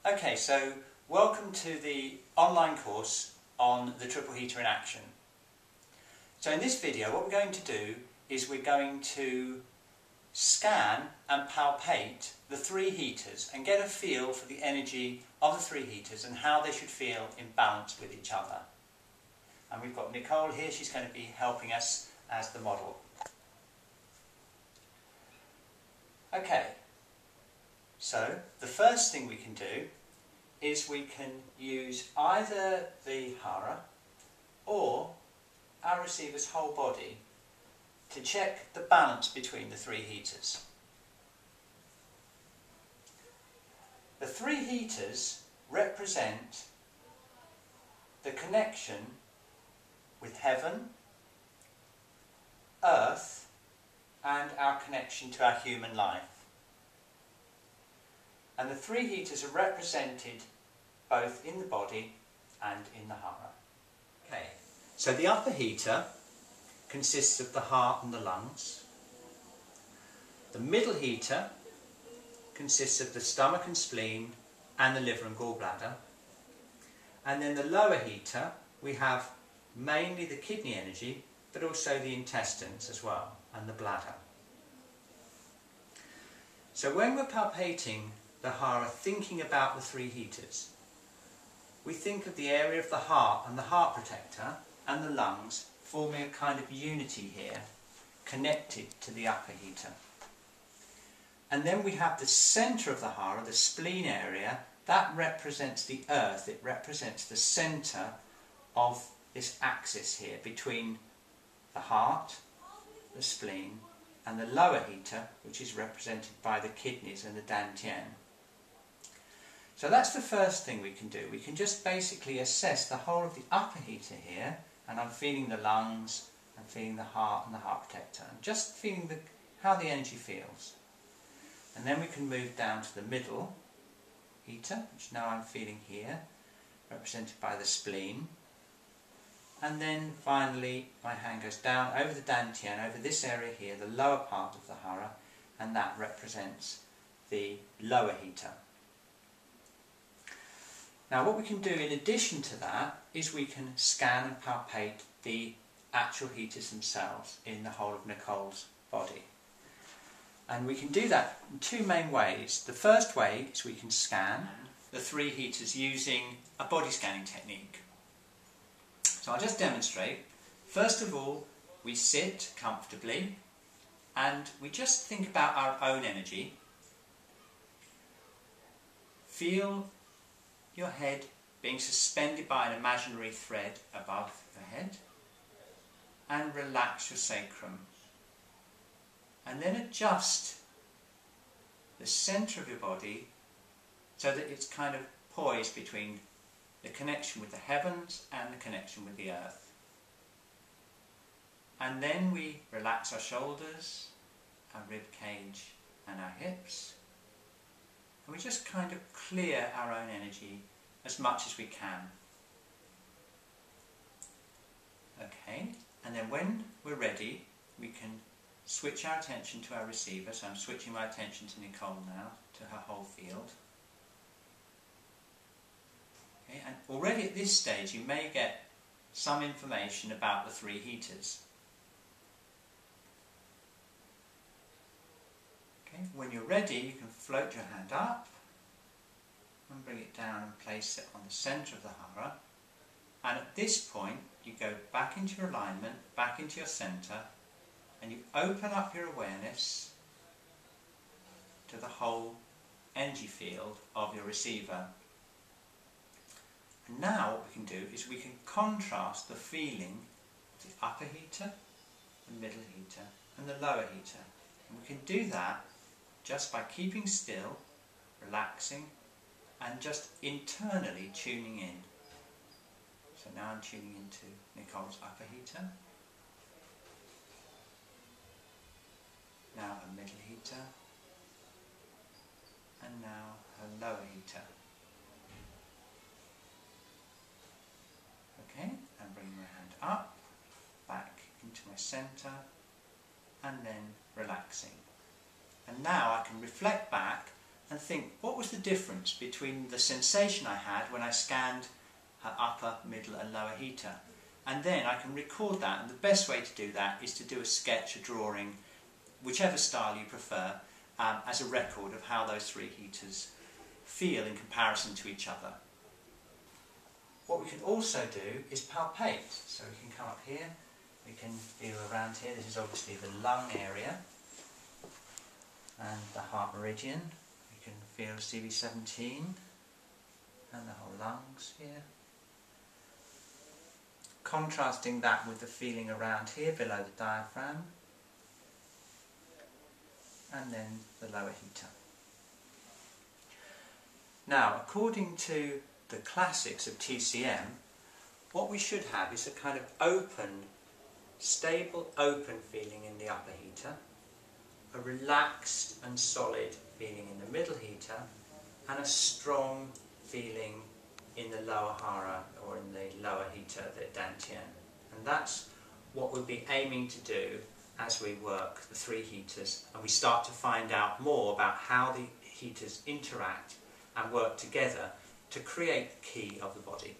Okay, so welcome to the online course on the triple heater in action. So in this video what we're going to do is we're going to scan and palpate the three heaters and get a feel for the energy of the three heaters and how they should feel in balance with each other. And we've got Nicole here, she's going to be helping us as the model. Okay, so the first thing we can do is we can use either the Hara or our receiver's whole body to check the balance between the three heaters. The three heaters represent the connection with heaven, earth, and our connection to our human life. And the three heaters are represented both in the body and in the Hara. Okay, so the upper heater consists of the heart and the lungs. The middle heater consists of the stomach and spleen and the liver and gallbladder. And then the lower heater, we have mainly the kidney energy, but also the intestines as well, and the bladder. So when we're palpating the Hara, thinking about the three heaters, we think of the area of the heart and the heart protector and the lungs forming a kind of unity here, connected to the upper heater. And then we have the centre of the Hara, the spleen area, that represents the earth, it represents the centre of this axis here between the heart, the spleen, and the lower heater, which is represented by the kidneys and the dantian. So that's the first thing we can do. We can just basically assess the whole of the upper heater here, and I'm feeling the lungs, I'm feeling the heart and the heart protector, and just feeling how the energy feels. And then we can move down to the middle heater, which now I'm feeling here, represented by the spleen. And then finally my hand goes down over the dantian, over this area here, the lower part of the Hara, and that represents the lower heater. Now what we can do in addition to that is we can scan and palpate the actual heaters themselves in the whole of Nicole's body. And we can do that in two main ways. The first way is we can scan the three heaters using a body scanning technique. So I'll just demonstrate. First of all, we sit comfortably and we just think about our own energy. Feel your head being suspended by an imaginary thread above your head, and relax your sacrum. And then adjust the centre of your body so that it's kind of poised between the connection with the heavens and the connection with the earth. And then we relax our shoulders, our rib cage and our hips. And we just kind of clear our own energy as much as we can. Okay, and then when we're ready, we can switch our attention to our receiver. So I'm switching my attention to Nicole now, to her whole field. Okay, and already at this stage you may get some information about the three heaters. Okay, when you're ready, you can float your hand up and bring it down and place it on the centre of the Hara. And at this point you go back into your alignment, back into your centre, and you open up your awareness to the whole energy field of your receiver. And now what we can do is we can contrast the feeling of the upper heater, the middle heater and the lower heater. And we can do that just by keeping still, relaxing and just internally tuning in. So now I'm tuning into Nicole's upper heater, now her middle heater, and now her lower heater. Okay, and bring my hand up, back into my centre, and then relaxing. And now I can reflect back and think, what was the difference between the sensation I had when I scanned her upper, middle and lower heater? And then I can record that, and the best way to do that is to do a sketch, a drawing, whichever style you prefer, as a record of how those three heaters feel in comparison to each other. What we can also do is palpate. So we can come up here, we can feel around here. This is obviously the lung area and the heart meridian. We can feel CV17 and the whole lungs here. Contrasting that with the feeling around here below the diaphragm, and then the lower heater. Now, according to the classics of TCM, what we should have is a kind of open, stable, open feeling in the upper heater, a relaxed and solid feeling in the middle heater, and a strong feeling in the lower hara, or in the lower heater, the dantian. And that's what we'll be aiming to do as we work the three heaters, and we start to find out more about how the heaters interact and work together to create the key of the body.